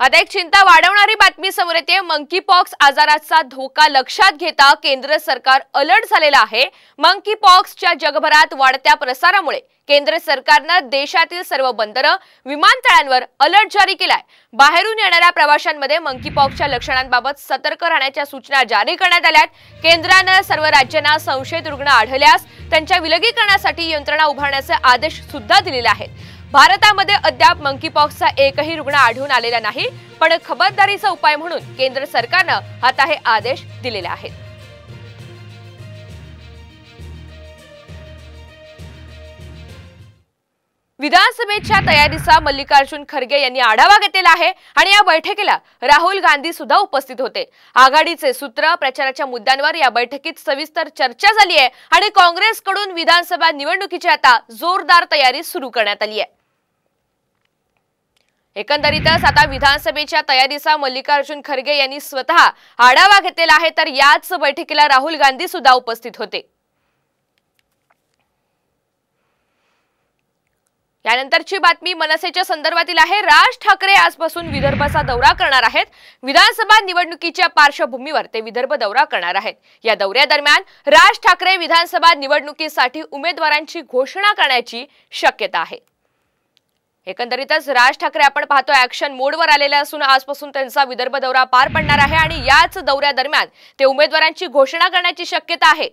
आता एक चिंता वाढवणारी बातमी समोर येते। मंकी पॉक्स आजाराचा धोका लक्षात घेता केंद्र सरकार अलर्ट झालेलं आहे। मंकी पॉक्सच्या जगभरात वाढत्या प्रसारामुळे केंद्र सरकारनं देशातील सर्व बंदरं, विमानतळांवर अलर्ट जारी केलाय। बाहेरून येणाऱ्या प्रवाशांमध्ये मंकी पॉक्सच्या लक्षणांबाबत सतर्क राहण्याच्या सूचना जारी करण्यात आल्यात। केंद्रानं सर्व राज्यांना संशयित रुग्ण आढळल्यास त्यांच्या विलगीकरणासाठी यंत्रणा उभारण्याचे आदेश सुद्धा दिलेले आहेत। भारतामध्ये अद्याप मंकी पॉक्सचा एकही रुग्ण आढळून आलेला नाही, पण खबरदारीचा उपाय म्हणून केंद्र सरकारनं आता हे आदेश दिलेले आहेत। विधानसभेच्या तयारीचा मल्लिकार्जुन खरगे यांनी आढावा घेतलेला आहे आणि या बैठकीला राहुल गांधी सुद्धा उपस्थित होते। आघाडीचे सूत्र प्रचाराच्या मुद्द्यांवर या बैठकीत सविस्तर चर्चा झाली आहे आणि काँग्रेसकडून विधानसभा निवडणुकीची आता जोरदार तयारी सुरू करण्यात आली आहे। एकंदरीतच आता विधानसभेच्या तयारीचा मल्लिकार्जुन खरगे यांनी स्वतः आढावा घेतलेला आहे, तर याच बैठकीला राहुल गांधी सुद्धा उपस्थित होते। यानंतरची बातमी मनसेच्या संदर्भातील आहे। राज ठाकरे आजपासून विदर्भाचा दौरा करणार आहेत। विधानसभा निवडणुकीच्या पार्श्वभूमीवर ते विदर्भ दौरा करणार आहेत। या दौऱ्यादरम्यान राज ठाकरे विधानसभा निवडणुकीसाठी उमेदवारांची घोषणा करण्याची शक्यता आहे। एकंदरीतच राज ठाकरे आपण पाहतो ऍक्शन मोडवर आलेले असून आजपासून त्यांचा विदर्भ दौरा पार पडणार आहे आणि याच दौऱ्यादरम्यान ते उमेदवारांची घोषणा करण्याची शक्यता आहे।